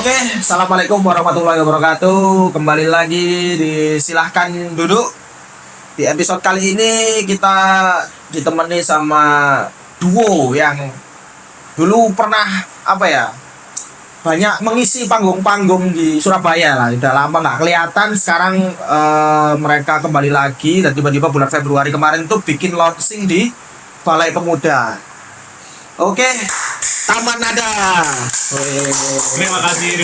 Oke, assalamualaikum warahmatullahi wabarakatuh. Kembali lagi di Silahkan Duduk. Di episode kali ini kita ditemani sama duo yang dulu pernah banyak mengisi panggung-panggung di Surabaya lah. Udah lama nggak kelihatan. Sekarang mereka kembali lagi dan tiba-tiba bulan Februari kemarin tuh bikin launching di Balai Pemuda. Oke, Taman Nada. Terima kasih.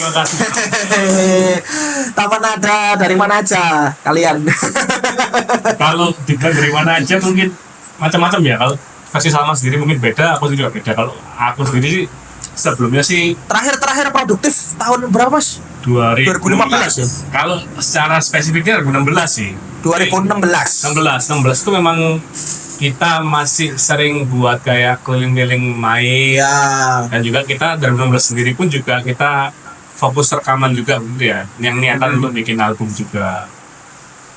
Taman Nada dari mana aja kalian? Kalau dibilang dari mana aja mungkin macam-macam ya. Kalau versi Salman sendiri mungkin beda, aku juga beda. Kalau aku sendiri sih sebelumnya sih Terakhir produktif tahun berapa, Mas? 2015 ya? Kalau secara spesifiknya 2016 sih. 2016. 16 itu memang kita masih sering buat kayak keliling-keliling main. Ya. Dan juga kita dari 2016 sendiri pun juga kita fokus rekaman juga gitu ya. Yang niatan untuk bikin album juga.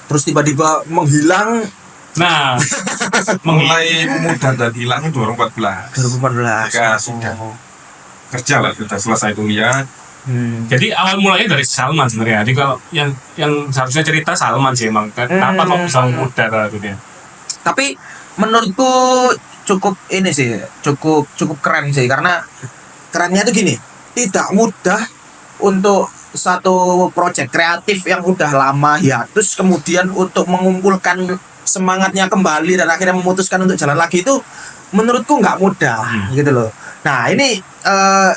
Terus tiba-tiba menghilang. Nah, mulai muda dan hilang 2014 2014. jika sudah kerja lah, sudah selesai kuliah. Jadi awal mulanya dari Salman sebenarnya. Jadi kalau yang seharusnya cerita Salman sih emang. Kenapa kok bisa muda gitu ya? Tapi menurutku cukup keren sih, karena kerennya itu gini, tidak mudah untuk satu proyek kreatif yang udah lama hiatus kemudian untuk mengumpulkan semangatnya kembali dan akhirnya memutuskan untuk jalan lagi, itu menurutku nggak mudah gitu loh. Nah ini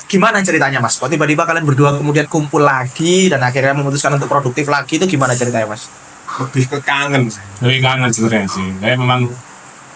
gimana ceritanya, Mas? Kok tiba-tiba kalian berdua kemudian kumpul lagi dan akhirnya memutuskan untuk produktif lagi, itu gimana ceritanya, Mas? Lebih ke kangen sih. Lebih kangen sebenarnya sih. Kayak memang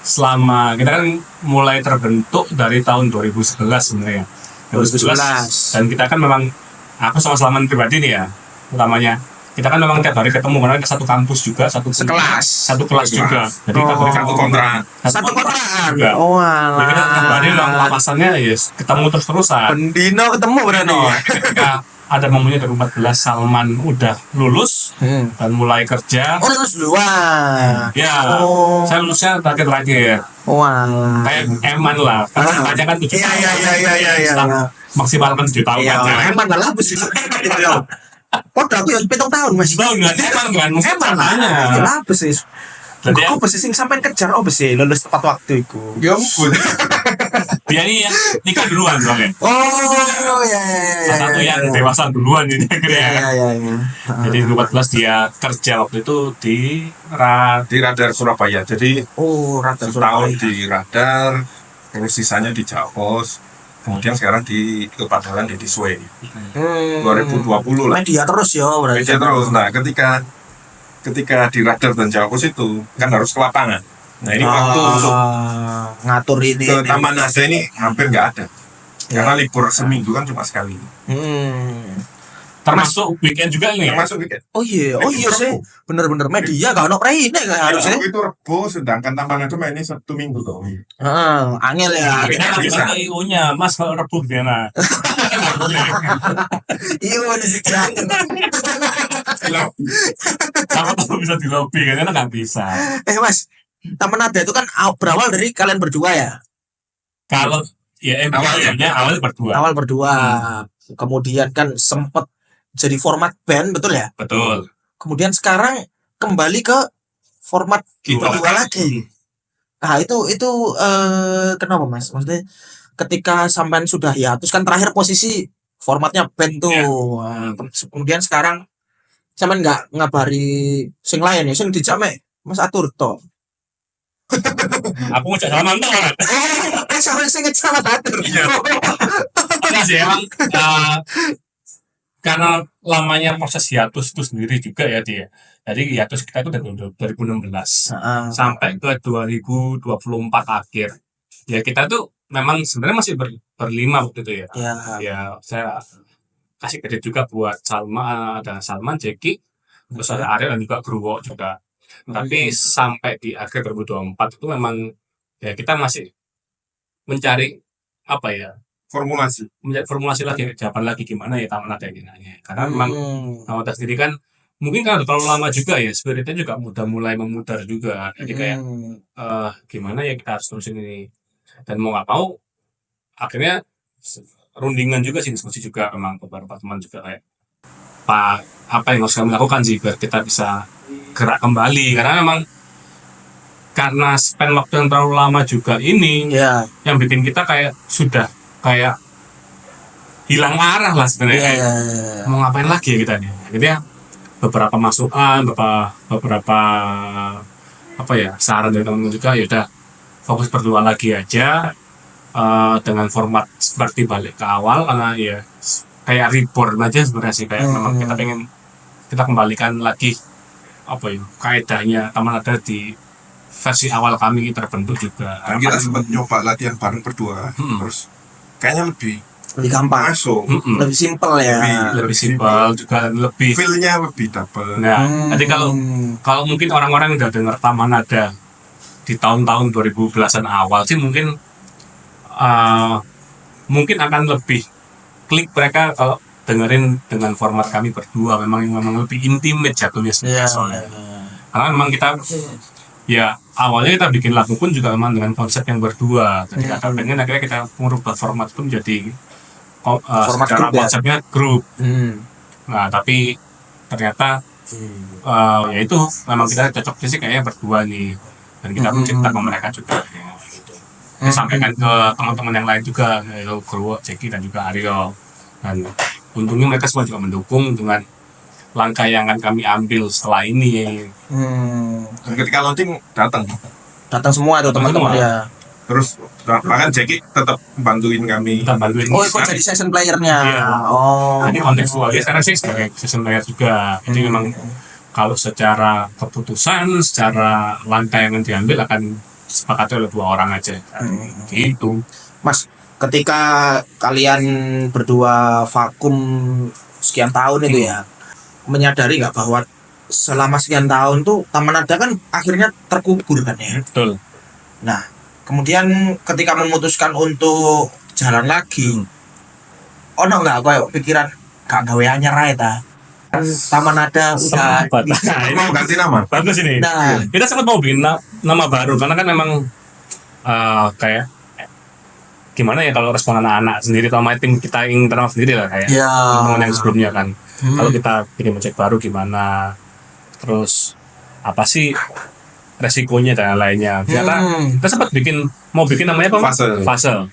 selama kita kan mulai terbentuk dari tahun 2011 sebenarnya. 2011. Dan kita kan memang, aku sama Salman pribadi nih ya, utamanya kita kan memang tiap hari ketemu karena kita satu kampus juga, satu kelas juga. Jadi kita Satu kontra. Satu kontrakan. juga. Oh Jadi kita tiap hari alah. lapasannya ya ketemu terus-terusan. Pendino ketemu berarti. Ketika ada momennya 2014 Salman udah lulus dan mulai kerja. Oh, lulus duluan. Ya, Oh. saya lulusnya terakhir. Wah. Kayak Eman lah, kan aja kan 7 tahun. Iya. Maksimal kan 7 tahun Iya, kan. emang nggak labus sih. Kok aku ya 7 tahun masih. Tahu nggak? Eman kan, Emang lah. Ya labus sih. Jadi Kok besi sing sampean kejar besi lulus tepat waktu iku. Ya ampun. dia ini yang nikah duluan soalnya. Oh, ya. Salah satu yang dewasa duluan ini akhirnya. Iya. Jadi 2014 dia kerja waktu itu di Di Radar Surabaya. Jadi Oh, rata setahun di Radar, terus sisanya di Javos. Kemudian sekarang di Kepadalan di Disway 2020 lah. Media terus ya berarti. Media terus. Nah, ketika di Radar dan Javos itu kan harus ke lapangan. Nah, ini waktu untuk ngatur ini. ke Taman Nada ini hampir nggak ada. Karena libur seminggu kan cuma sekali. termasuk weekend juga nih. Termasuk weekend. Oh iya sih. Bener-bener media gak ono prei nek harusnya. Itu Rebo, sedangkan Taman Nada mainnya Sabtu Minggu tuh. Angel ya. Kita nggak bisa IO-nya, Mas kalau rebut dia nah. Iya udah sekian. Sama tuh bisa di lobby kan, karena nggak bisa. Mas, Taman Nada itu kan berawal dari kalian berdua ya? Kalau ya awalnya berdua. Awal berdua. Kemudian kan sempet jadi format band, betul ya? Betul. Kemudian sekarang kembali ke format berdua lagi. Nah, itu kenapa, Mas? Maksudnya ketika sampean sudah hiatus kan terakhir posisi formatnya band tuh. Nah, kemudian sekarang sampean nggak ngabari sing lain ya, sing dijamek Mas Atur toh. Aku ngejak sama mantan kan. Sampai sing ngejak Mas Atur. Iya. Karena sih emang karena lamanya proses hiatus itu sendiri juga ya dia. Jadi hiatus kita itu dari 2016 sampai ke 2024 akhir. Ya kita tuh memang sebenarnya masih berlima waktu itu ya. Ya saya kasih kredit juga buat Salma, ada Salman, Jeki, terus ada Ariel dan juga Gruwo juga. Tapi sampai di akhir 2024 itu memang ya kita masih mencari formulasi lagi, jawaban lagi gimana ya Taman Nada ini nanya. Karena memang Taman Nada sendiri kan mungkin kan udah terlalu lama juga ya, spiritnya juga udah mulai memudar juga. Jadi kayak gimana ya kita harus terusin ini. Dan mau nggak mau akhirnya rundingan juga sih, diskusi juga memang beberapa teman juga kayak Pak apa yang harus kami lakukan sih biar kita bisa gerak kembali, karena memang karena spend waktu yang terlalu lama juga ini Ya. yang bikin kita kayak sudah kayak hilang arah lah sebenarnya. Iya. Mau ngapain lagi ya kita nih, jadi ya beberapa masukan, beberapa apa ya saran dari teman-teman juga, ya udah fokus berdua lagi aja, dengan format seperti balik ke awal, karena ya kayak reborn aja sebenarnya sih, kayak memang kita pengen kita kembalikan lagi apa ya kaedahnya Taman Nada di versi awal kami terbentuk juga. Dan kita sempat nyoba latihan bareng berdua, terus kayaknya lebih gampang, masuk, lebih simpel ya. lebih simpel juga, lebih feel-nya lebih dapet. nah. Jadi kalau mungkin orang-orang yang udah dengar Taman Nada di tahun-tahun 2010-an awal sih mungkin mungkin akan lebih klik mereka kalau dengerin dengan format kami berdua, memang lebih intimate jatuhnya sebenarnya soalnya. Karena memang kita ya awalnya kita bikin lagu pun juga memang dengan konsep yang berdua. Jadi kata pengen akhirnya kita merubah format pun jadi Format secara grup ya? konsepnya grup. Nah tapi ternyata ya itu memang kita cocoknya sih kayaknya berdua nih, dan kita pun cerita ke mereka juga ya, gitu. Kita sampaikan ke teman-teman yang lain juga, yaitu Guru, Jeki dan juga Aryo, dan untungnya mereka semua juga mendukung dengan langkah yang akan kami ambil setelah ini. Dan ketika launching datang, semua tuh teman-teman Semua. ya. terus bahkan Jeki tetap bantuin kami. Kita bantuin. Oh, ikut jadi session playernya. Iya. Oh. Jadi kontekstualnya sekarang sih sebagai season player juga. Jadi memang kalau secara keputusan, secara langkah yang diambil akan sepakati oleh dua orang aja. Gitu. Mas, ketika kalian berdua vakum sekian tahun itu ya, menyadari nggak bahwa selama sekian tahun tuh Taman Nada kan akhirnya terkubur kan ya? Betul. Nah, kemudian ketika memutuskan untuk jalan lagi, ono nggak kayak pikiran gak gawe anyar ae ta? Kan Taman Nada udah Sempat. Nah, ini Mau ganti nama? bagus ini. Nah. Kita sempat mau bikin nama baru karena kan memang kayak gimana ya kalau respon anak-anak sendiri sama tim kita yang internal sendiri lah kayak Ya. teman-teman yang sebelumnya kan. Kalau kita bikin project baru gimana? Terus apa sih resikonya dan lainnya? Ternyata kita sempat mau bikin namanya apa? Fase.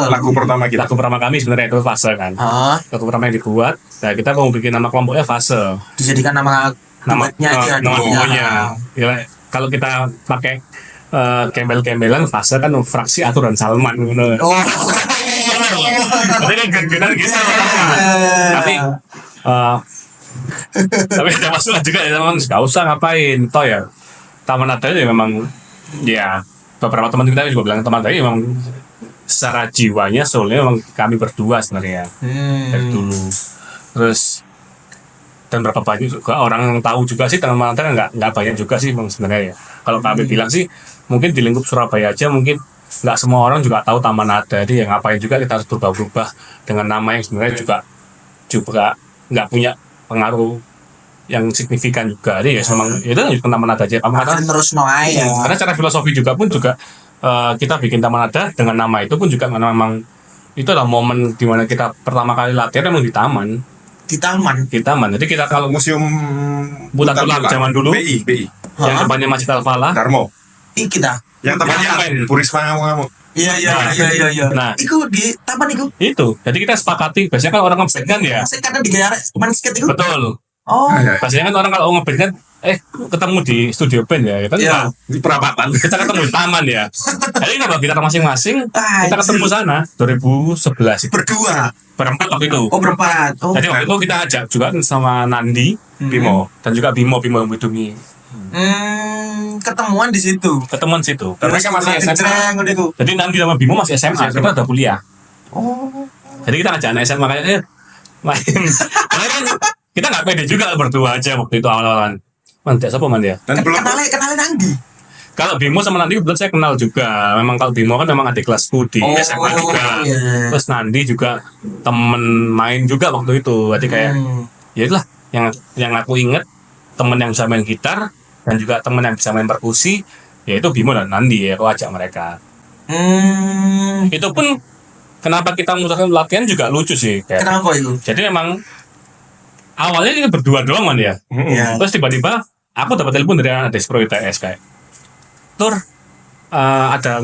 Lagu Pertama kita. Lagu pertama kami sebenarnya itu Fase kan. Lagu pertama yang dibuat. Nah kita mau bikin nama kelompoknya Fase. dijadikan nama duetnya aja. Nama dulu. duonya. Ya, kalau kita pakai gembel-gembelan Fase kan fraksi Atur dan Salman gitu. Oh. Tapi kan gen-genan gitu. Tapi tapi ada masalah juga ya, memang nggak usah ngapain toh ya. Taman Nada ya memang ya beberapa teman kita juga bilang Taman Nada ya memang secara jiwanya soalnya memang kami berdua sebenarnya dari dulu. Terus dan berapa banyak juga orang tahu juga sih Taman Nada nggak banyak juga sih memang sebenarnya ya. Kalau kami bilang sih mungkin di lingkup Surabaya aja mungkin nggak semua orang juga tahu Taman Nada. Jadi ya ngapain juga kita harus berubah-ubah dengan nama yang sebenarnya juga nggak punya pengaruh yang signifikan juga. Jadi ya memang itu lanjut ke Taman Nada aja. Karena terus noai ya. karena cara filosofi juga kita bikin Taman Nada dengan nama itu pun juga karena memang itu adalah momen dimana kita pertama kali latihan memang di taman. Jadi kita kalau Museum Bulan Tulang zaman dulu BI yang depannya Masjid Al-Falah. Darmo. Kita. Yang tempatnya Yang Bu Risma kamu. Iya. Nah Iku di taman iku. itu jadi kita sepakati biasanya kan orang ngeband kan ya Saya kadang digayar main skate itu. betul. Oh. Biasanya kan orang kalau ngeband kan ketemu di studio band ya kan Iya. Di perapatan. kita ketemu di taman ya. Jadi kalau kita masing-masing kita ketemu sana 2011 itu Berdua. berempat waktu itu. Oh, berempat. Oh. Jadi waktu itu kita ajak juga sama Nandi, Bimo dan juga Bimo yang Widumi. Ketemuan di situ. Ketemuan situ. Mereka masih SMA. Jadi Nandi sama Bimo masih SMA, kita udah kuliah. Oh. Jadi kita ngajak anak SMA kayak main. Karena kan kita nggak pede juga berdua aja waktu itu awal-awalan. Mantek siapa man ya? Dan belum Kenalin Nandi. Kalau Bimo sama Nandi kebetulan saya kenal juga. Memang kalau Bimo kan memang adik kelasku di SMA juga. Iya. Terus Nandi juga temen main juga waktu itu. Jadi kayak ya itulah yang aku inget temen yang bisa main gitar dan juga temen yang bisa main perkusi yaitu Bimo dan Nandi ya. Aku ajak mereka. Itu pun kenapa kita memutuskan latihan juga lucu sih. Kayak. Kenapa itu? Jadi memang awalnya ini berdua doang man ya. Iya. Terus tiba-tiba aku dapat telepon dari anak Despro ITS kayak, Tur, ada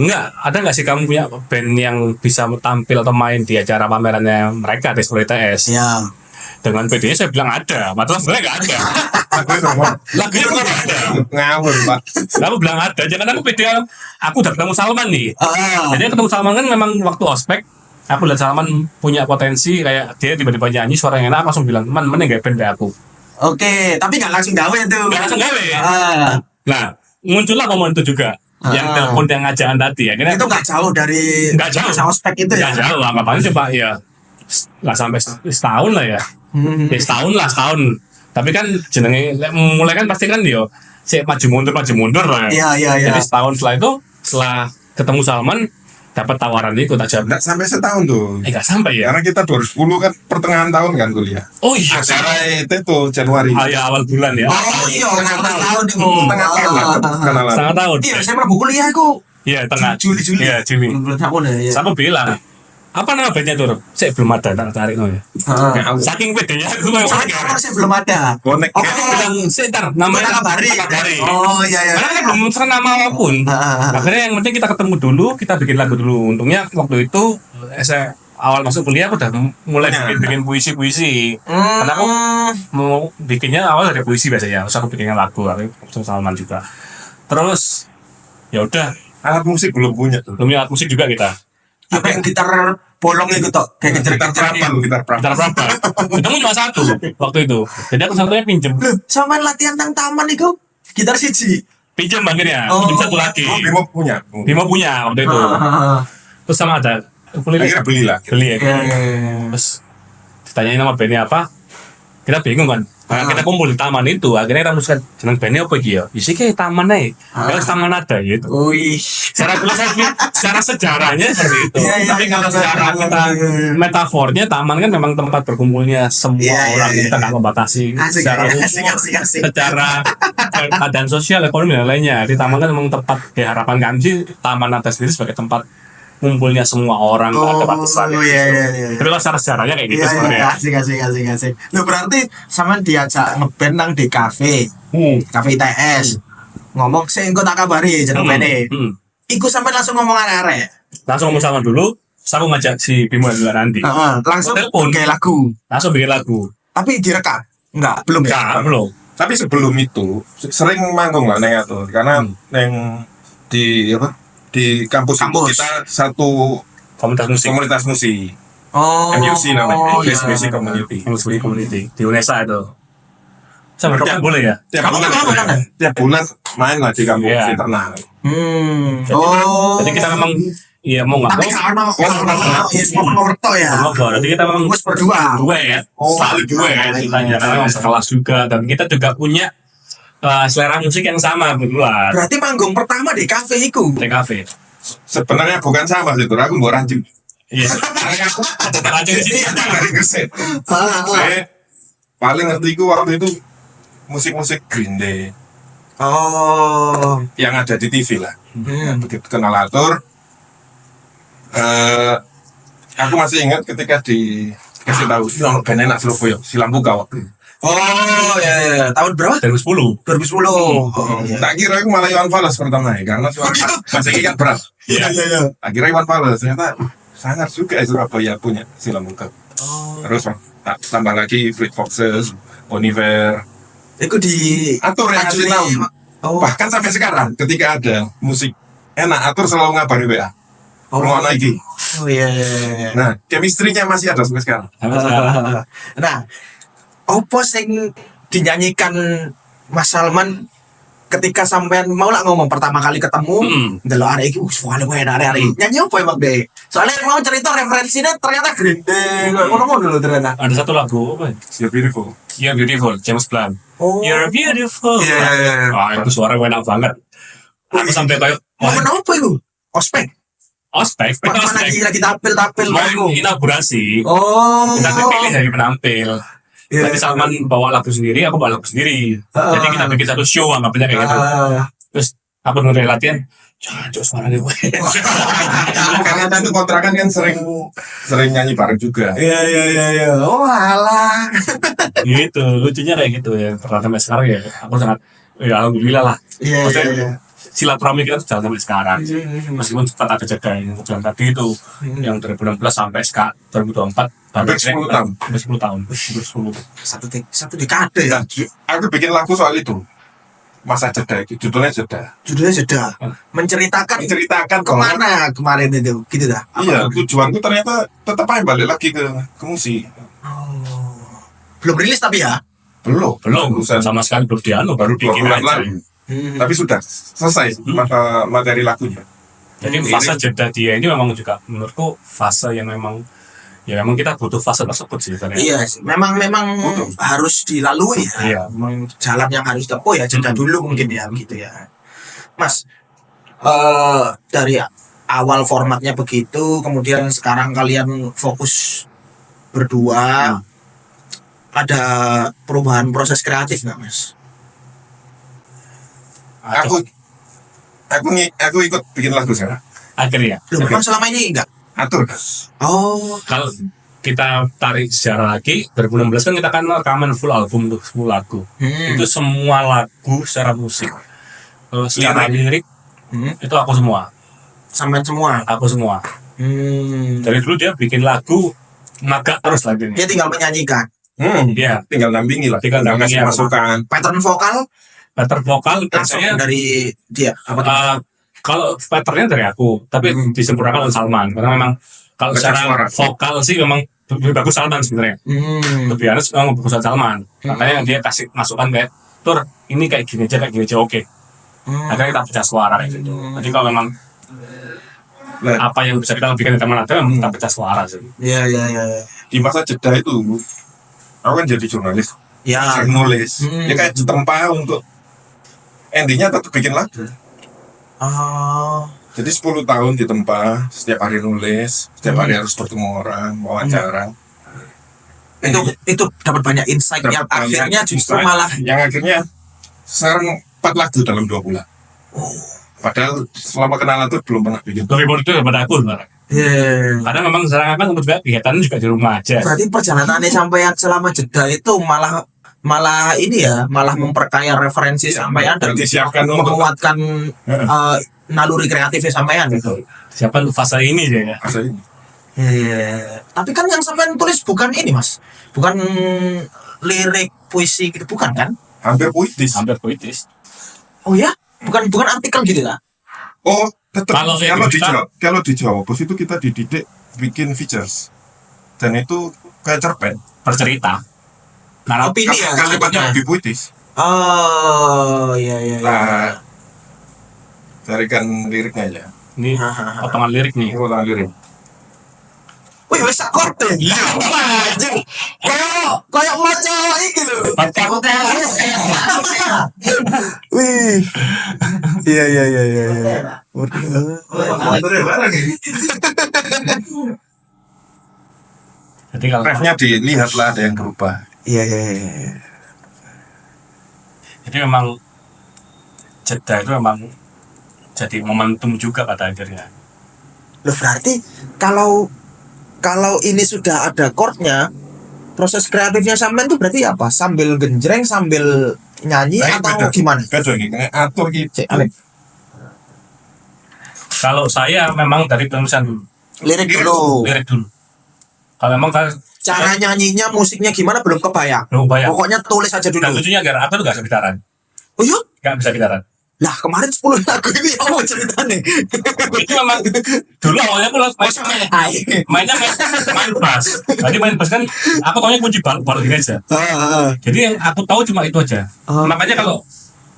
nggak sih kamu punya band yang bisa tampil atau main di acara pamerannya mereka Despro ITS? Iya. Dengan PD saya bilang ada, padahal sebenarnya nggak ada. Lagunya pun nggak ada. Ngawur Pak. Aku bilang ada, jangan aku PD, aku udah ketemu Salman nih. Ah. Jadi ketemu Salman kan memang waktu ospek, aku lihat Salman punya potensi kayak dia tiba-tiba nyanyi suara yang enak, aku langsung bilang, man nggak band deh aku. Oke, tapi nggak langsung gawe tuh. Nggak langsung gawe. Ah. Nah, muncullah momen itu juga. Yang telepon yang ngajakan tadi. Akhirnya Itu nggak jauh dari Nggak jauh. masa ospek itu ya. nggak jauh, anggapannya coba ya nggak sampai setahun lah ya. Ya setahun. Tapi kan jenenge mulai kan pasti kan yo maju mundur lah. Iya. Jadi setahun setelah itu, setelah ketemu Salman, dapat tawaran itu tak jawab. Nggak sampai setahun tuh. Nggak sampai ya. Karena kita 2010 kan pertengahan tahun kan kuliah. Oh iya. Acara itu tuh Januari. Ya, awal bulan ya. Oh iya, setengah tahun itu. Setengah tahun lah kenalan. Setengah tahun. Iya, saya pernah buku kuliah aku. Iya, tengah. Juli. Iya, Juli. Belum tahun ya. Sama bilang, apa nama bandnya tuh? Saya belum ada, tak tarik no ya. Heeh. Saking pedenya aku memang Saya belum ada. Konek. Oh, bilang, sebentar, namanya Kabari. Kabari. Oh iya. Karena kita belum menemukan nama apapun. Akhirnya yang penting kita ketemu dulu, kita bikin lagu dulu. Untungnya waktu itu saya awal masuk kuliah aku udah mulai bikin puisi. Karena aku mau bikinnya awal dari puisi biasanya. Terus aku bikinnya lagu, aku sama Salman juga. Terus ya udah, Alat musik belum punya tuh. belum alat musik juga kita. Ya kayak gitar bolong itu toh, kayak Gitar prapan, gitar prapan. Gitar berapa? Kita cuma satu waktu itu. Jadi aku satunya pinjem. Loh, sama latihan tang taman itu gitar siji. Pinjem akhirnya, Oh. pinjem satu lagi. Oh, Bimo punya. Bimo punya waktu itu. Terus sama ada Akhirnya beli lah. beli ya. Iya. Terus ditanyain nama bandnya apa, kita bingung kan. Karena kita kumpul di taman itu, akhirnya kita memutuskan jeneng bandnya apa gitu ya. Isi kayak taman aja, ya taman ada gitu. Wih. Secara filosofi, secara sejarahnya seperti itu. Iya, iya, Tapi kalau iya, secara iya, kita iya. metafornya, taman kan memang tempat berkumpulnya semua Iya, iya, orang. iya. Kita nggak membatasi Asik, secara asik, umur, asik. secara keadaan sosial, ekonomi dan lainnya. Di taman kan memang tempat, kayak harapan kami sih, taman ada sendiri sebagai tempat kumpulnya semua orang, nggak ada batasan. Oh iya. Tapi kalau secara sejarahnya kayak gitu Iya, sebenarnya. asik. Lu berarti sama diajak ngeband nang di kafe kafe ITS. Ngomong sih engko tak kabari jeneng bene. Iku sampai langsung ngomong arek-arek. Langsung ngomong sama dulu, terus aku ngajak si Bimo dulu nanti. Heeh, langsung Telepon. kayak lagu. Langsung bikin lagu. Tapi direkam? Enggak, belum ya. Enggak, belum. Tapi sebelum itu sering manggung lah neng atur karena neng di apa di kampus Kampus. kita satu Komunitas musik. Oh. MUC namanya, iya. Base Music Community. Musik community di UNESA itu. Sama Tiap- kapan boleh ya? Tiap Kamu bulan, kan? tiap bulan main lah di kampus Iya. internal. Oh. Jadi kita memang iya mau nggak tapi mau. karena ya semua ngerto ya. Jadi kita memang Mus berdua. duet, Oh, selalu duet iya, ceritanya. iya. Karena memang sekelas juga dan kita juga punya selera musik yang sama kebetulan. Berarti manggung pertama di kafe iku. TKV. Sebenarnya bukan sama sih, Tur. Aku mau ranjing. Iya. Aku ada raja di sini. Dari Gresik. Ah. Saya paling ngerti ku waktu itu musik-musik Green Day Oh. yang ada di TV lah. Hmm. Begitu kenal atur, aku masih ingat ketika dikasih tahu ini ono band enak Surabaya, Silambuka waktu itu. Oh ya. Tahun berapa? 2010. 2010. Oh, iya. Tak kira aku malah Iwan Fals pertama ya, karena suara masih ingat berat. Iya. Tak kira Iwan Fals, ternyata sangat juga Surabaya punya Silambuka. Oh. Terus tambah lagi Fleet Foxes, Boniver, Iku di Atur yang ngasih tahu. Oh. Bahkan sampai sekarang ketika ada musik enak, Atur selalu ngabari WA. Oh. Ngono iki. Oh iya. Iya. Nah, chemistry-nya masih ada sampai sekarang. Nah, opo sing dinyanyikan Mas Salman ketika sampean mau lah ngomong pertama kali ketemu, delok arek iki suara enak arek. Nyanyi apa emang deh? Soalnya mau cerita referensinya ternyata Green Day. Ngono-ngono lho ternyata. Ada satu lagu apa? You're beautiful. You're Beautiful, James Blunt. Oh. You're Beautiful. Iya. Wah, itu suara enak banget. Aku sampai kayak Momen apa itu? Ospek. ospek, Mana lagi tampil main lagu. inaugurasi. Oh. Kita terpilih dari penampil. Iya. Tadi Salman bawa lagu sendiri, aku bawa lagu sendiri. Jadi kita bikin satu show, anggapnya kayak gitu. Terus Aku dengerin latihan, jangan cok suara gue. Karena kan itu kontrakan kan sering nyanyi bareng juga. Iya. Oh alah. Gitu, lucunya kayak gitu ya. Karena sampai sekarang ya, aku sangat, ya alhamdulillah lah. Maksudnya, silaturahmi kita jalan sampai sekarang. Meskipun sempat ada jeda yang jalan tadi itu, yang 2016 sampai 2024, Hampir 10 tahun. Hampir 10 tahun. Hampir 10. Satu dekade ya. Aku bikin lagu soal itu. Masa jeda itu, judulnya jeda. Judulnya sudah menceritakan bahwa kemana kemarin itu, gitu dah. iya, tujuanku ternyata tetap aja balik lagi ke musik. Oh. Belum rilis tapi ya. Belum, Barusan sama sekali belum dianu, baru 2 bikin bulan aja. lalu. Tapi sudah selesai materi lagunya. Jadi fase jeda dia ini memang juga menurutku fase yang memang kita butuh fase tersebut sih sebenarnya. Iya, memang harus dilalui ya. Iya. Memang jalan yang harus ditempuh ya, jeda dulu mungkin ya, gitu ya. Mas, dari awal formatnya begitu, kemudian sekarang kalian fokus berdua, ada perubahan proses kreatif nggak, Mas? Aku ikut bikin lagu sekarang. Akhirnya Loh, memang selama ini enggak? Atur. Oh, kalau kita tarik sejarah lagi 2016 kan kita kan rekaman full album tuh 10 lagu. Itu semua lagu secara musik. Secara lirik itu aku semua. sampai semua. Aku semua. Dari dulu dia bikin lagu naga terus lagi nih. Dia tinggal menyanyikan. Dia Tinggal dampingi lah. Tinggal dampingi ngasih apa? masukan. Pattern vokal pattern vokal langsung biasanya dari dia. Apa kalau patternnya dari aku, tapi disempurnakan oleh Salman karena memang kalau Baca suara. secara vokal sih memang lebih bagus Salman sebenarnya. Lebih harus memang bagusan Salman. Makanya dia kasih masukan kayak Tur, ini kayak gini aja oke. Akhirnya kita pecah suara kayak gitu. Jadi kalau memang apa yang bisa kita lebihkan di teman ada, memang kita pecah suara sih. Iya. Di masa jeda itu, aku kan jadi jurnalis. Ya. Sering nulis. Dia kayak ditempa untuk endingnya tetap bikin lagu. Oh. Jadi 10 tahun ditempa, setiap hari nulis, setiap hari harus bertemu orang, wawancara. Itu dapat banyak insight yang akhirnya justru malah yang akhirnya sekarang 4 lagu dalam 2 bulan. Padahal selama kenalan tuh belum pernah bikin. Lebih produktif daripada aku sebenarnya. Karena memang sekarang kan untuk kegiatan juga di rumah aja. Berarti perjalanannya sampai selama jeda itu malah ini ya, malah memperkaya referensi sampean dan Disiapkan untuk menguatkan naluri kreatifnya sampean gitu. Siapa lu fase ini sih ya? masa ini. Iya. Tapi kan yang sampean tulis bukan ini, Mas. Bukan lirik puisi gitu, bukan kan? Hampir puitis. Hampir puitis. Oh ya? Bukan artikel gitu lah. Oh, tetap Kalau kalau di Jawa Pos itu kita dididik bikin features. Dan itu kayak cerpen. Bercerita. Karena Opini ya. Kalimatnya lebih puitis. Oh, iya. Nah, carikan liriknya aja. ini potongan lirik nih. Ini ulang lirik. Wih, wis akord deh. Iya. Anjing. Kayak maca iki lho. Wih. Iya. Jadi kalau Refnya dilihat lah, ada yang berubah. Iya. jadi memang jeda itu memang jadi momentum juga pada akhirnya. Loh, berarti kalau ini sudah ada chordnya, proses kreatifnya sampean tuh berarti apa? Sambil genjreng, sambil nyanyi Nah, atau beda. gimana? Beda nih, kayak atur gitu. Cek, Alek. Kalau saya memang dari penulisan dulu, Lirik dulu. lirik dulu. Kalau memang kan Cara nyanyinya, musiknya gimana belum kebayang. belum bayang. Pokoknya tulis aja dulu. Dan lucunya gara aku tuh gak bisa gitaran, Oh iya? gak bisa gitaran. Lah kemarin 10 lagu ini apa ceritanya? Itu memang dulu awalnya aku mainnya main bass. Jadi main bass kan aku taunya kunci baru gini aja. Jadi yang aku tahu cuma itu aja. Makanya kalau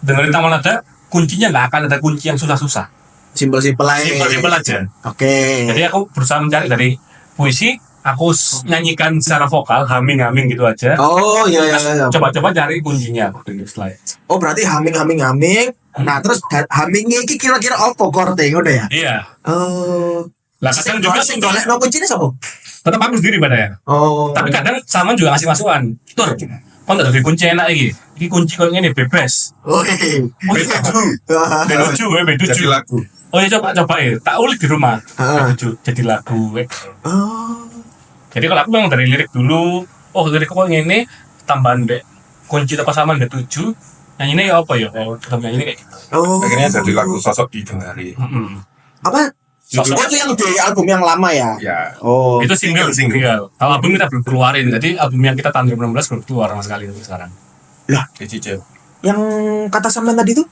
dengerin taman nada, kuncinya nggak akan ada kunci yang susah-susah. Simpel-simpel aja. Simpel aja. Oke. Jadi aku berusaha mencari dari puisi, aku nyanyikan secara vokal, humming gitu aja. Oh iya. Coba-coba cari kuncinya. Oh berarti humming. Nah terus hummingnya ini kira-kira apa chord ngono ya? Iya. Oh. Lah kadang juga sing golek no kuncine sapa? tetap aku sendiri padahal. Oh. Tapi kadang sama juga ngasih masukan. Tur, Kok tak ada kunci enak iki. Iki kunci kok ngene bebas. B7 B7. Jadi lagu. Oh ya coba ya. Tak ulik di rumah. B7 jadi lagu. Jadi kalau aku memang dari lirik dulu, oh lirik kok ngene tambahan be kunci apa sama B7. Nyanyinya ya apa ya? Tetap nyanyi kayak gitu. Akhirnya jadi lagu Sosok Didengari. Apa? Sosok Itu yang di album yang lama ya? Ya. Oh. itu single. Kalau album kita belum keluarin, jadi album yang kita tahun 2016 belum keluar sama sekali untuk sekarang. Dicicil. Yang kata sampean tadi tuh?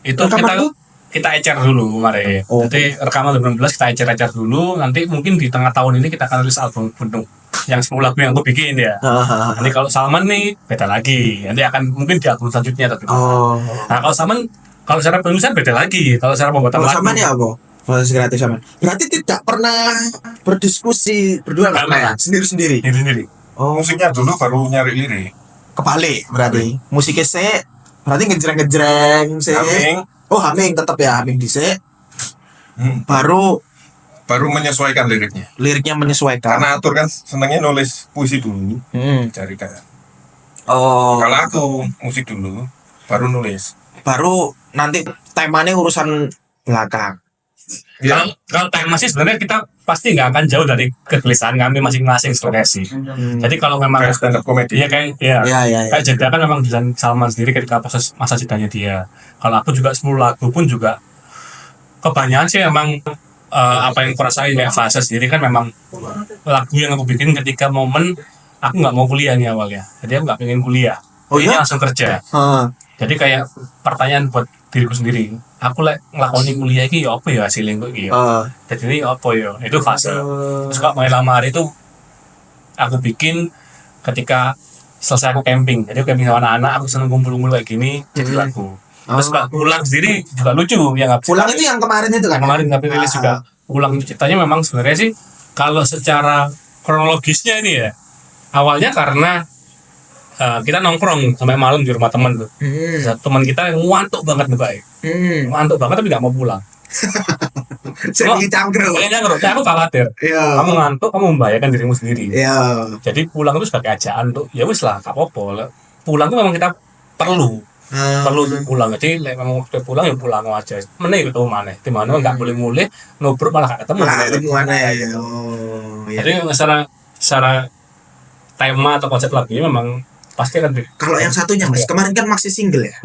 Itu Rekaman tuh? kita ecer dulu kemarin. Oh. Jadi rekaman 2016 kita ecer dulu. Nanti mungkin di tengah tahun ini kita akan rilis album penuh yang 10 lagu yang aku bikin ya. Nanti kalau Salman nih beda lagi. Nanti akan mungkin di album selanjutnya tapi. Nah kalau Salman kalau secara penulisan beda lagi. Kalau secara pembuatan Kalau lagu. sampean ya apa? Proses kreatif sampean. Berarti tidak pernah berdiskusi berdua Nggak nggak pernah. sendiri-sendiri. Sendiri. Oh, Musiknya dulu baru nyari lirik. kebalik berarti. Musiknya berarti ngejreng-ngejreng Humming. Oh, humming tetap ya, humming dhisik. Baru Baru menyesuaikan liriknya. liriknya menyesuaikan. Karena Atur kan senangnya nulis puisi dulu, Hmm. cari kayak. Oh, Kalau aku musik dulu, baru nulis. baru nanti temanya urusan belakang. Ya, Kalau time masih sebenarnya kita pasti nggak akan jauh dari kegelisahan kami masing-masing sebenarnya sih. Jadi kalau memang kayak stand up comedy. iya kayak ya, Ya. kayak Jeda kan memang desain Salman sendiri ketika proses masa jedanya dia. Kalau aku juga 10 lagu pun juga kebanyakan sih memang apa yang kurasain kayak fase sendiri kan memang lagu yang aku bikin ketika momen aku nggak mau kuliah nih awalnya. Jadi aku nggak pengen kuliah. Oh Ini iya? langsung kerja. Heeh. Jadi kayak pertanyaan buat diriku sendiri. Aku ngelakoni kuliah ini ya apa ya hasilnya kok gitu. Jadi ini apa ya? Itu fase. Terus kalau mulai lamar itu aku bikin ketika selesai aku camping. Jadi aku camping sama anak-anak, aku seneng kumpul-kumpul kayak gini jadi lagu. Terus kalau pulang sendiri juga lucu ya nggak. Pulang itu yang kemarin itu kan? Kemarin tapi rilis juga. Pulang itu ceritanya memang sebenarnya sih kalau secara kronologisnya ini ya awalnya karena kita nongkrong sampai malam di rumah teman tuh. Teman kita yang ngantuk banget nih Pak. Ngantuk banget tapi nggak mau pulang. Saya cangkruk. Kayaknya aku khawatir. Iya. Kamu ngantuk, kamu membahayakan dirimu sendiri. Iya. Jadi pulang itu sebagai ajaan tuh, ya wis lah, gak apa-apa. Pulang tuh memang kita perlu pulang. Jadi memang waktu pulang ya pulang aja. Mana itu mana? Di mana nggak boleh mulai, ngobrol malah gak ketemu. Malah ketemu aneh. Oh, iya. Jadi secara tema atau konsep lagunya memang pasti kan. Kalau yang satunya Mas, kemarin kan masih single ya?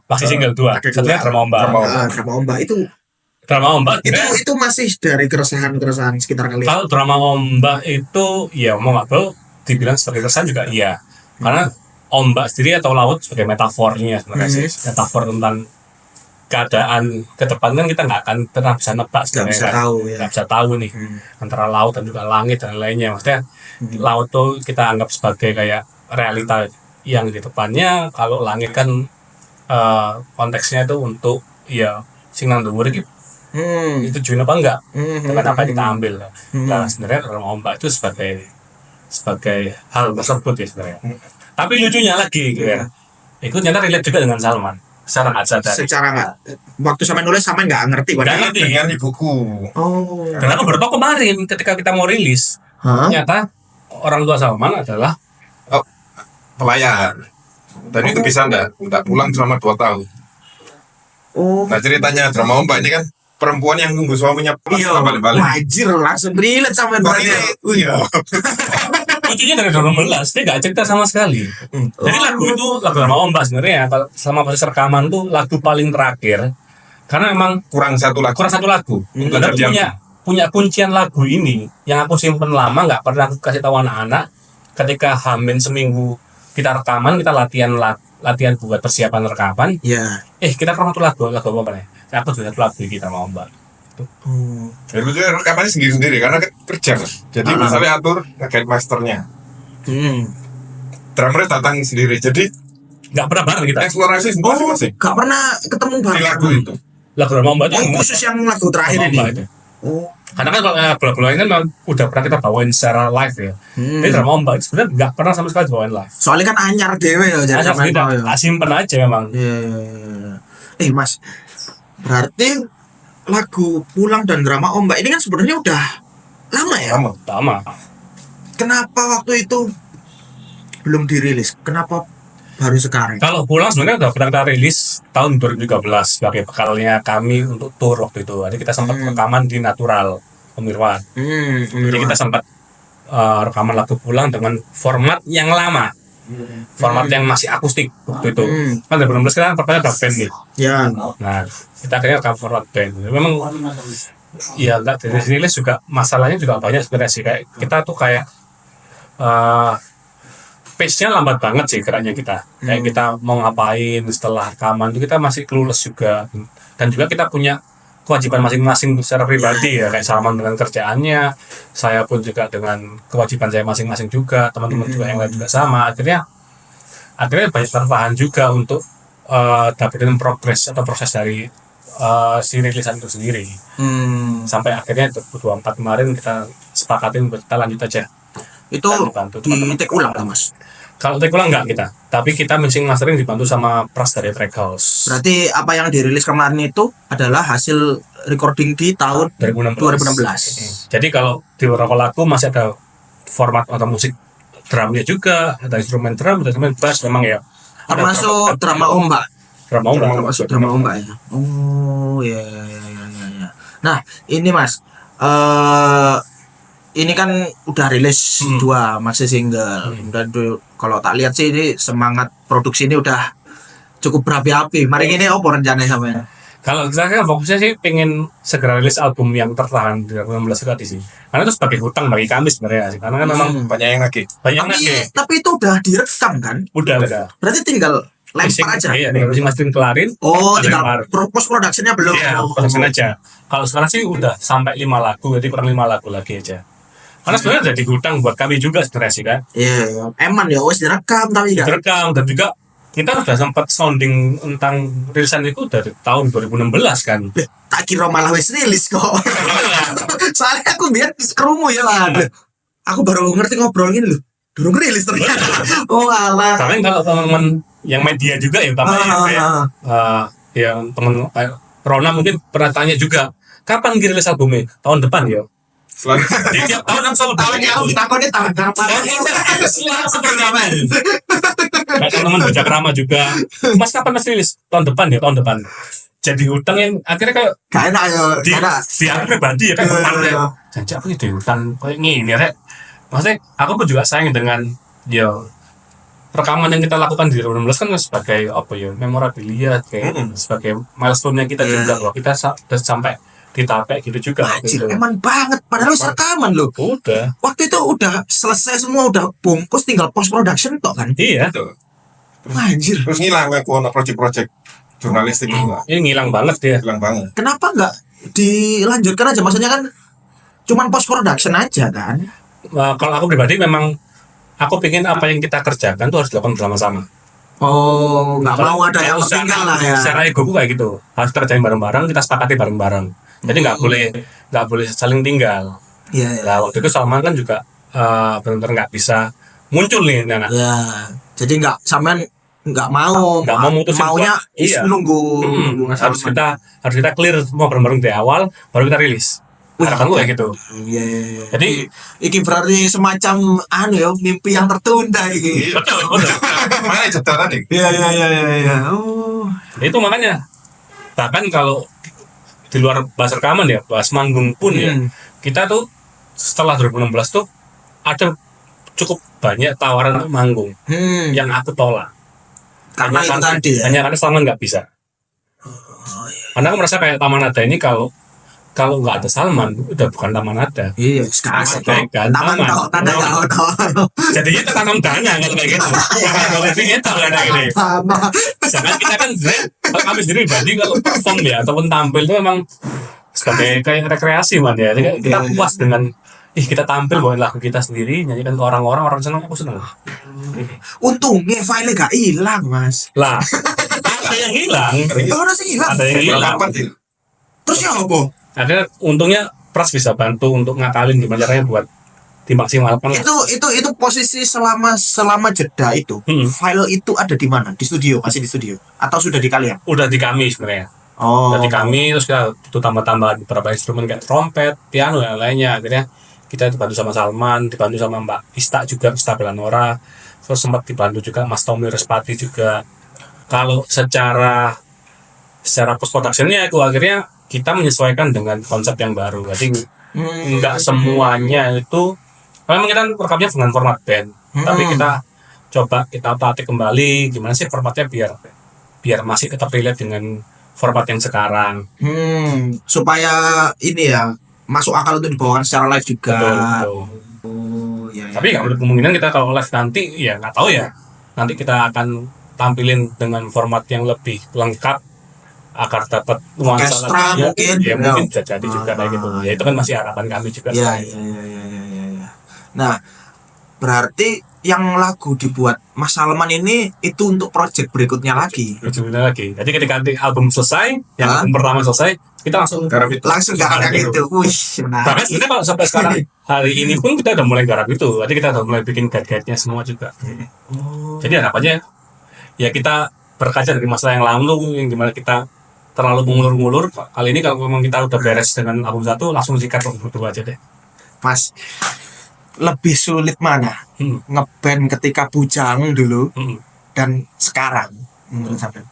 Masih single 2. Ada Satunya dua. Drama Ombak. Drama Ombak itu Sebenarnya itu masih dari keresahan sekitar kalian. kalau Drama Ombak itu ya mau nggak mau dibilang sebagai keresahan juga iya. Karena ombak sendiri atau laut sebagai metafornya sebenarnya sih. Metafor tentang keadaan ke depan kan kita nggak akan pernah bisa nebak Nggak sebenarnya bisa kan. tahu ya. Nggak bisa tahu nih antara laut dan juga langit dan lainnya. Maksudnya laut tuh kita anggap sebagai kayak realita yang di depannya. Kalau langit kan konteksnya itu untuk ya sing nang dhuwur iki itu join apa enggak dengan apa yang kita ambil. Nah sebenarnya Drama Ombak itu sebagai hal tersebut ya sebenarnya. Tapi lucunya lagi gitu ya, itu ternyata relate juga dengan Salman secara nggak sadar. Secara nggak, waktu sama nulis sama nggak ngerti Nggak padahal. ngerti. Dengan ibuku. Oh. Dan aku baru tahu kemarin ketika kita mau rilis, ternyata orang tua Salman adalah Pelayan. Dan itu bisa enggak pulang selama 2 tahun. Oh. Nah ceritanya Drama Ombak ini kan perempuan yang nunggu suaminya pulang Iya, setelah balik-balik. wajir langsung relate sama Kok berarti. ini? Iya. lucunya dari 2016 dia nggak cerita sama sekali. Jadi lagu itu lagu Drama Ombak sebenarnya kalau selama proses rekaman tuh lagu paling terakhir karena memang Kurang satu lagu. Untuk Karena jadi punya kuncian lagu ini yang aku simpen lama nggak pernah aku kasih tahu anak-anak. Ketika hamin seminggu kita rekaman, kita latihan buat persiapan rekaman. Iya. Kita pernah satu lagu apa nih? Aku juga satu lagu kita mau Ombak. Jadi itu rekamannya sendiri-sendiri karena kerja kan. Jadi misalnya Atur nge-guide masternya. Drummernya datang sendiri. Jadi Nggak pernah bareng kita. eksplorasi masing-masing Gak pernah ketemu di bareng. lagu itu. Lagu Drama Ombak itu Khusus yang lagu terakhir Drama ini. Ombak itu. Oh. Karena kan kalau lagu lain kan memang udah pernah kita bawain secara live ya. Tapi Drama Ombak itu sebenarnya nggak pernah sama sekali bawain live. Soalnya kan anyar dewe ya jadi Hanya sampean tahu ya. kita simpen aja memang. Iya. Mas, berarti lagu Pulang dan Drama Ombak ini kan sebenarnya udah lama ya? Lama. Kenapa waktu itu belum dirilis? Kenapa Baru sekarang. Kalau pulang sebenarnya udah pernah kita rilis tahun 2013 sebagai bekalnya kami untuk tour waktu itu. Jadi kita sempat rekaman di Natural Pemirwan. Jadi kita sempat rekaman lagu pulang dengan format yang lama. Format yang masih akustik waktu itu. Kan 2016 kan pertama ada band nih. Ya. Nah, kita akhirnya rekam format band. Memang ya enggak dari rilis juga masalahnya juga banyak sebenarnya sih, kayak kita tuh kayak pace-nya lambat banget sih geraknya kita. Kayak kita mau ngapain setelah rekaman itu kita masih clueless juga. Dan juga kita punya kewajiban masing-masing secara pribadi ya, kayak Salman dengan kerjaannya, saya pun juga dengan kewajiban saya masing-masing juga, teman-teman juga yang lain juga sama. Akhirnya banyak tertahan juga untuk dapetin progres atau proses dari si rilisan itu sendiri. Sampai akhirnya 2024 kemarin kita sepakatin buat kita lanjut aja. Itu dibantu di teman-teman. take ulang lah Mas. Kalau take ulang enggak kita, tapi kita mixing mastering dibantu sama Pras dari Track House. Berarti apa yang dirilis kemarin itu adalah hasil recording di tahun 2016. Jadi kalau di beberapa lagu masih ada format atau musik drumnya juga, ada instrumen drum, ada instrumen bass, memang ya. Termasuk drama ombak. Drama ombak. Termasuk drama ombak ya. Oh ya. Nah ini Mas, ini kan udah rilis 2 masih single. Dan kalau tak lihat sih ini semangat produksi ini udah cukup berapi-api. Mari ini apa rencananya sampean? Kalau saya fokusnya sih pengen segera rilis album yang tertahan di 2016 tadi sih. Karena itu sebagai hutang bagi kami sebenarnya sih. Karena kan memang banyak yang lagi. Tapi itu udah direkam kan? Udah. Berarti tinggal lempar aja. Iya, tinggal mastering kelarin. Oh, tinggal post productionnya belum. Iya, production aja. Kalau sekarang sih udah sampai 5 lagu, jadi kurang 5 lagu lagi aja. Karena sebenarnya jadi hutang buat kami juga sebenarnya sih kan. Iya, eman ya wes direkam tapi kan. Direkam dan juga kita udah sempat sounding tentang rilisan itu dari tahun 2016 kan. Tak kira malah wes rilis kok. Soalnya aku biar kerumu ya lah. Aku baru ngerti ngobrol gini loh. Durung rilis ternyata. Oh alah. Tapi kalau teman-teman yang media juga ya utamanya yang teman Rona mungkin pernah tanya juga, kapan rilis albumnya? Tahun depan ya. Di tiap tahun selalu balik aku takutnya tahun depan. Seperti apa? Kayak teman-teman baca kerama juga. Mas kapan Mas rilis? Tahun depan ya, tahun depan. Jadi hutang yang akhirnya kayak gak enak ya. Di aku pribadi ya kan janji aku itu hutang kayak gini ya. Maksudnya aku pun juga sayang dengan ya rekaman yang kita lakukan di 2016 kan sebagai apa ya, memorabilia kayak sebagai milestone-nya kita juga loh. Kita sudah sampai ditapek gitu juga. Anjir, eman banget. Padahal rekaman loh. Udah. Waktu itu udah selesai semua, udah bungkus, tinggal post production tok kan. Iya. Anjir. Terus ngilang aku ono project jurnalistik itu. Ini ngilang banget dia. Hilang banget. Kenapa nggak dilanjutkan aja? Maksudnya kan cuman post production aja kan. Kalau aku pribadi memang aku pengen apa yang kita kerjakan tuh harus dilakukan bersama-sama. Oh, nggak mau ada yang tertinggal lah ya. Secara egoku kayak gitu. Harus kerjain bareng-bareng, kita sepakati bareng-bareng. Jadi nggak boleh saling tinggal. Iya. Nah waktu itu Salman kan juga benar-benar nggak bisa muncul nih anak. Ya, jadi sampean nggak mau mutusin maunya nunggu harus kita clear semua bareng-bareng dari awal baru kita rilis. Harapan gue kayak gitu. Iya. Jadi iki berarti semacam mimpi yang tertunda iki. betul. Mana jeda tadi? Iya. Oh. Itu makanya bahkan kalau di luar bahas rekaman ya, bahas manggung pun ya, kita tuh setelah 2016 tuh ada cukup banyak tawaran untuk manggung yang aku tolak. Karena itu tadi ya. Hanya karena Salman nggak bisa. Karena aku merasa kayak Taman Nada ini kalau nggak ada Salman udah bukan Taman Nada. Iya, sekarang kan taman tanda jadi kita tanam dana kan kayak gitu. Tapi kita nggak ada gini. Jangan kita kan kalau kami sendiri berarti kalau perform ya ataupun tampil itu memang sebagai kayak rekreasi man ya. Jadi kita puas dengan kita tampil bawain lagu kita sendiri, nyanyikan ke orang senang, aku senang. Untungnya file gak hilang Mas. Lah, ada yang hilang. Ada yang hilang. Terus ya apa? Akhirnya untungnya Pras bisa bantu untuk ngakalin gimana caranya buat dimaksimalkan. Itu posisi selama jeda itu. File itu ada di mana? Di studio, masih di studio atau sudah di kalian? Udah di kami sebenarnya. Oh. Udah di kami terus kita tambah-tambah beberapa instrumen kayak trompet, piano dan lainnya. Akhirnya kita dibantu sama Salman, dibantu sama Mbak Ista juga, Ista Belanora, terus sempat dibantu juga Mas Tommy Respati juga. Kalau secara post productionnya itu akhirnya kita menyesuaikan dengan konsep yang baru. Jadi nggak semuanya itu, memang kita rekamnya dengan format band, tapi kita coba kita latih kembali gimana sih formatnya biar masih tetap relate dengan format yang sekarang. Supaya ini ya masuk akal untuk dibawakan secara live juga. Betul. Oh, iya, Tapi ya kemungkinan kita kalau live nanti ya nggak tahu ya. Nanti kita akan tampilin dengan format yang lebih lengkap agar dapat nuansa Orkestra lagunya. mungkin. Ya mungkin bisa jadi juga kayak gitu. Ya itu kan masih harapan kami juga. Iya, iya. Nah, berarti yang lagu dibuat Mas Salman ini itu untuk project berikutnya lagi. Ujungnya lagi. Jadi ketika nanti album selesai, yang album pertama selesai, kita langsung Garap itu. Langsung garap itu. Wih, menarik. Bahkan sebenarnya kalau sampai sekarang hari ini pun kita udah mulai garap itu. Jadi kita udah mulai bikin guide-guide-nya semua juga. Jadi harapannya ya kita berkaca dari masalah yang lalu yang dimana kita terlalu mengulur-ngulur. Kali ini kalau memang kita udah beres dengan album 1, langsung sikat album 2 aja deh. Mas, lebih sulit mana? Ngeband ketika bujang dulu dan sekarang menurut sampean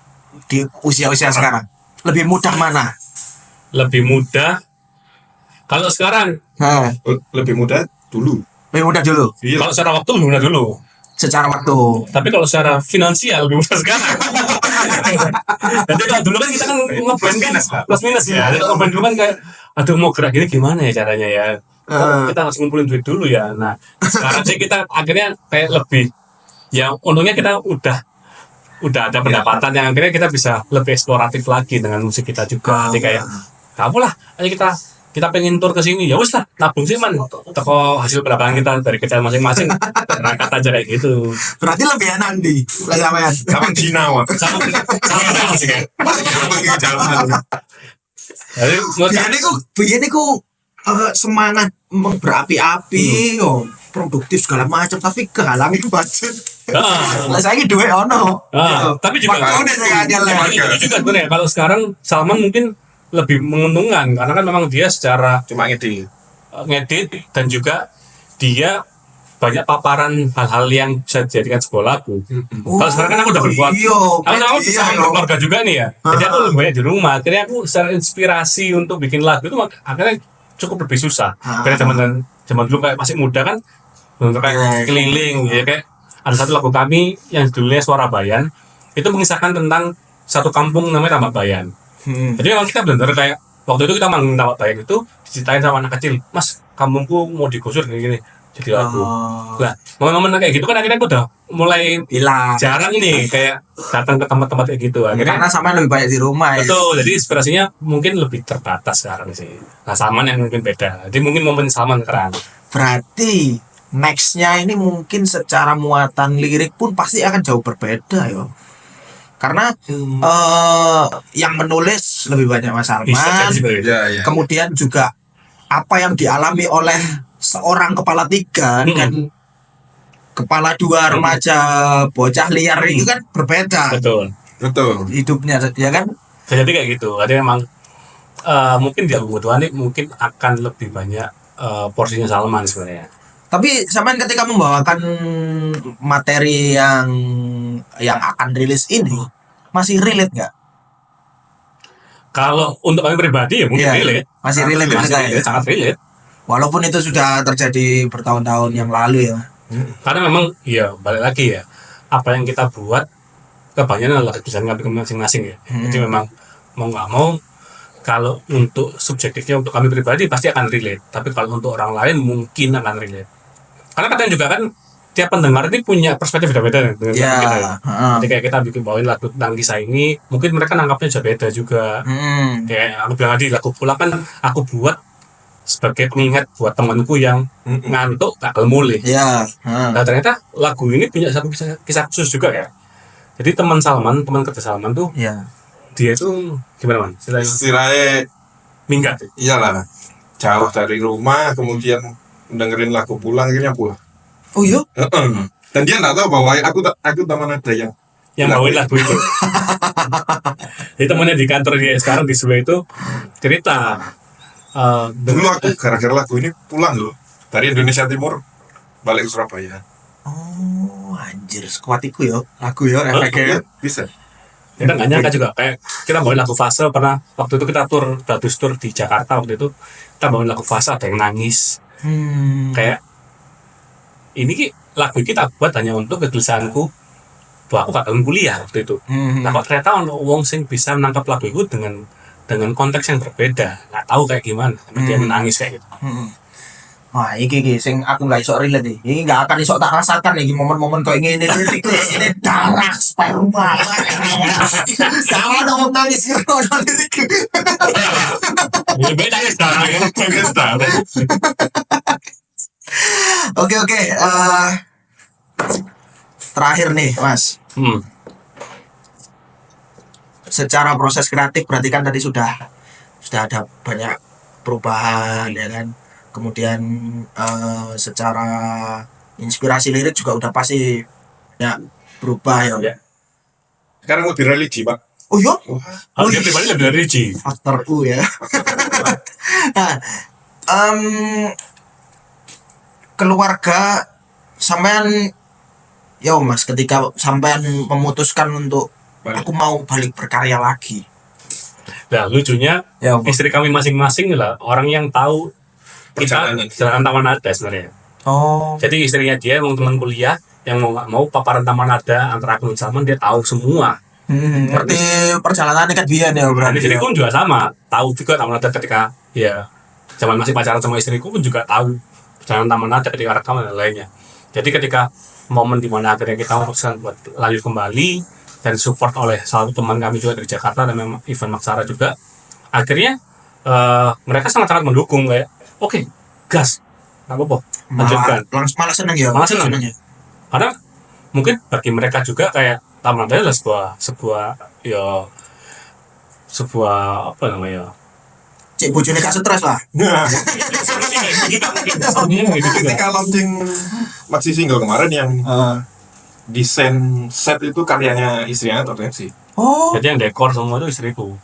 di usia-usia sekarang lebih mudah mana? Lebih mudah kalau sekarang. Lebih mudah dulu. Lebih mudah dulu Iya. Kalau secara waktu lebih mudah dulu. secara waktu. Tapi kalau secara finansial lebih mudah sekarang. Jadi kalau dulu kan kita kan ngeband kan plus minus ya. Jadi kalau ngeband dulu kan kayak aduh mau gerak gini gimana ya caranya ya. Kita harus ngumpulin duit dulu ya. Nah sekarang sih kita akhirnya kayak lebih ya untungnya kita udah ada pendapatan yang akhirnya kita bisa lebih eksploratif lagi dengan musik kita juga. Jadi kayak kamu lah ayo kita pengen tur ke sini ya wes lah nabung sih man toko hasil pendapatan kita dari kerjaan masing-masing berangkat aja kayak gitu. Berarti lebih enak di sampean. Sama Cina, Wak. sama sih kan. Pergi ke jalan. Jadi Biyen iku semangat berapi-api yo produktif segala macam tapi kehalangi budget. Lah saiki duit ono. Tapi juga Makanya saya ada itu juga sebenarnya kalau sekarang Salman mungkin lebih menguntungkan karena kan memang dia secara Cuma ngedit. ngedit dan juga dia banyak paparan hal-hal yang bisa dijadikan sebuah lagu. Kalau sekarang kan aku udah berbuat, aku bisa berkeluarga juga nih ya. Jadi aku lebih banyak di rumah. Akhirnya aku secara inspirasi untuk bikin lagu itu akhirnya cukup lebih susah. Karena zaman dulu kayak masih muda kan, benar kayak keliling, ya kayak ada satu lagu kami yang judulnya Suara Bayan itu mengisahkan tentang satu kampung namanya Tambak Bayan. Jadi memang kita benar-benar kayak waktu itu kita manggung Tambak Bayan itu diceritain sama anak kecil, Mas kampungku mau digusur gini-gini jadi lagu. Nah momen-momen kayak gitu kan akhirnya aku udah mulai hilang. jarang ini kayak datang ke tempat-tempat kayak gitu. Akhirnya Karena sama lebih banyak di rumah ya. betul, jadi inspirasinya mungkin lebih terbatas sekarang sih. Nah Salman yang mungkin beda. Jadi mungkin momen Salman sekarang. Berarti nextnya ini mungkin secara muatan lirik pun pasti akan jauh berbeda ya. Karena yang menulis lebih banyak Mas Bisa Salman. jadi seperti itu. Ya. Kemudian juga apa yang dialami oleh seorang kepala 3 dan kepala 2 remaja bocah liar itu kan berbeda Betul. hidupnya ya kan. Jadi kayak gitu. Jadi memang mungkin di album kedua ini mungkin akan lebih banyak porsinya Salman sebenarnya. Tapi sampean ketika membawakan materi yang akan rilis ini masih relate nggak? Kalau untuk kami pribadi ya mungkin relate. Masih relate Masih relate, sangat relate. Walaupun itu sudah terjadi bertahun-tahun yang lalu ya. Karena memang ya balik lagi ya apa yang kita buat kebanyakan adalah keputusan kami masing-masing ya. Jadi memang mau nggak mau kalau untuk subjektifnya untuk kami pribadi pasti akan relate. Tapi kalau untuk orang lain mungkin akan relate. Karena kadang juga kan tiap pendengar ini punya perspektif beda-beda dengan kita ya. Jadi kayak kita bikin bawain lagu tentang kisah ini, mungkin mereka nangkapnya juga beda juga. Kayak aku bilang tadi lagu Pulang kan aku buat sebagai pengingat buat temanku yang ngantuk tak mulai. Nah ternyata lagu ini punya satu kisah khusus juga ya. Jadi teman kerja Salman tuh, dia itu gimana man? Istilahnya Minggat. iyalah jauh dari rumah kemudian dengerin lagu Pulang akhirnya pulang. Oh iya? Dan dia nggak tahu bahwa aku teman ada yang bawain lagu itu. Jadi temannya di kantor dia sekarang di Surabaya itu cerita dulu aku gara-gara lagu ini pulang loh. Dari Indonesia Timur balik ke Surabaya. Oh, anjir, sekuat iku yo. Lagu yo efeknya. Bisa. Kita nggak nyangka juga, kayak kita bawain lagu Fase, pernah waktu itu kita gratis tour di Jakarta. Waktu itu kita bawain lagu Fase, ada yang nangis. Kayak ini lagu kita buat hanya untuk kegelisahanku bahwa aku gak tahun kuliah waktu itu. Nah kok ternyata ono wong sing bisa menangkap lagu itu dengan konteks yang berbeda, nggak tahu kayak gimana dia menangis kayak gitu. Wah, iki sing aku nggak iso relate iki. Iki nggak akan iso tak rasakan iki momen-momen kayak ngene ini darah sperma. Sama dong nangis yo iki. Ya beda ya sekarang ya. Oke. Terakhir nih, Mas. Secara proses kreatif berarti kan tadi sudah ada banyak perubahan ya kan. Kemudian secara inspirasi lirik juga udah pasti ya berubah ya. Sekarang lebih religi, Pak. Oh iya? Harga pribadi lebih dari G. Faktor U ya. Nah, keluarga sampean ya Mas, ketika sampean memutuskan untuk aku mau balik berkarya lagi. Nah lucunya Ya, istri kami masing-masing lah orang yang tahu kita perjalanan Taman Nada sebenarnya. Oh. Jadi istrinya dia emang teman kuliah yang mau paparan Taman Nada antara aku dan Salman, dia tahu semua. Ngerti perjalanan kan biyen ya Dan berarti. istriku juga sama, tahu juga Taman Nada ketika ya zaman masih pacaran sama istriku pun juga tahu perjalanan Taman Nada ketika rekaman dan lainnya. Jadi ketika momen dimana akhirnya kita memutuskan buat lanjut kembali dan support oleh salah satu teman kami juga dari Jakarta dan memang Ivan Maksara juga, akhirnya mereka sangat-sangat mendukung kayak oke, gas, nggak apa-apa, lanjutkan. Malah seneng ya. Malah seneng. ya. Karena mungkin bagi mereka juga kayak Taman Nada adalah sebuah apa namanya? Cek bojone gak stres lah. Ketika launching masih single kemarin yang desain set itu karyanya istrinya atau sih? Oh, Jadi yang dekor semua itu istriku.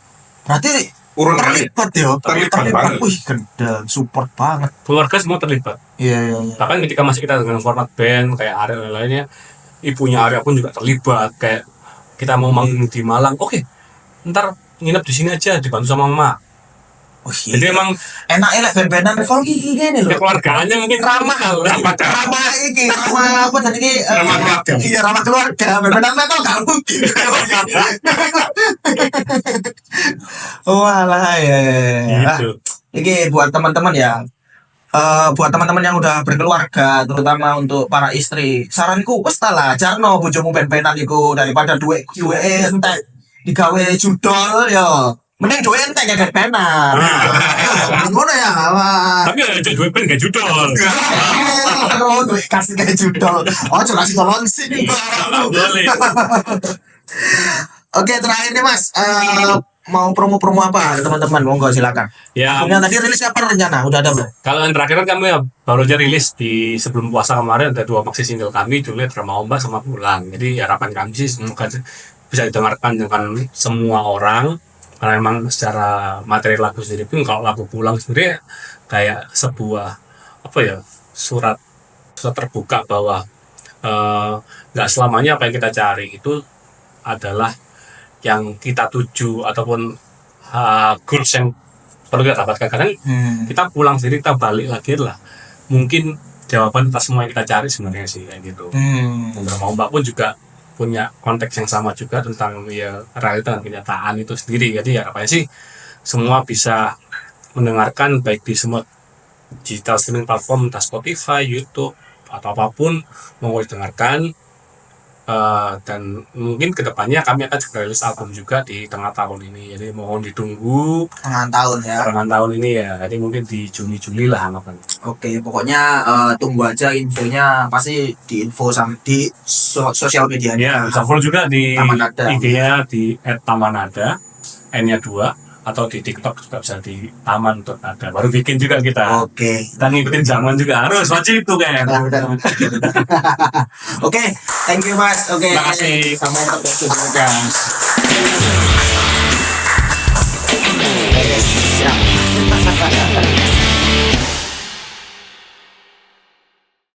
berarti Urun kali. terlibat ya. Terlibat banget. Wih, gendang, support banget. Keluarga semua terlibat. Iya. Bahkan ketika masih kita dengan format band kayak Arya dan lainnya, ibunya Arya pun juga terlibat. Kayak kita mau manggung di Malang, oke, ntar nginep di sini aja dibantu sama mama. Oh, Jadi emang enak lek ben-benan folk iki ngene lho. keluarganya mungkin ramah Iki ramah apa tadi iki? Ramah keluarga. Iya, ramah keluarga. Ben-benan metal gak mungkin. Walah ya. gitu. Iki buat teman-teman ya. Buat teman-teman yang udah berkeluarga, terutama untuk para istri, saranku wes ta lah jarno bojomu ben-benan iku daripada duwe entek digawe judol ya. Mending duwe entek gak ben-benan. Ngono ya. Tapi ya duit band gak judul. Oh, duit kasih kayak judol. Oh, cuma kasih tolong sih. Boleh. Oke, terakhir nih Mas. Mau promo-promo apa teman-teman? Monggo silakan. Ya, Yang tadi rilis apa rencana? Udah ada belum? kalau yang terakhir kan kami ya baru aja rilis di sebelum puasa kemarin, ada 2 maxi single kami, Juliet, Drama Ombak sama Pulang. Jadi harapan kami sih semoga bisa didengarkan dengan semua orang, karena memang secara materi lagu sendiri pun kalau lagu Pulang sendiri kayak sebuah apa ya, surat terbuka bahwa nggak selamanya apa yang kita cari itu adalah yang kita tuju ataupun goals yang perlu kita dapatkan. Kadang kita pulang sendiri, kita balik lagi lah, mungkin jawaban atas semua yang kita cari sebenarnya sih kayak gitu. Drama Ombak pun juga punya konteks yang sama juga tentang ya realita dan kenyataan itu sendiri. Jadi harapannya sih semua bisa mendengarkan baik di semua digital streaming platform, entah Spotify, YouTube atau apapun, mau didengarkan. Dan mungkin kedepannya kami akan juga rilis album juga di tengah tahun ini, jadi mohon ditunggu Tengah tahun ya. pertengahan tahun ini ya, jadi mungkin di Juni lah anggapan. Oke, pokoknya tunggu aja infonya, pasti di info di sosial Ya, medianya. bisa follow juga di Taman Nada. IG-nya di @tamanada, N-nya 2, atau di TikTok juga bisa di Taman Nada. Baru bikin juga kita. Oke. Kita ngikutin zaman juga, harus wajib itu kayak. Oke, thank you Mas. Oke. Terima kasih. Sampai episode berikutnya. Siap.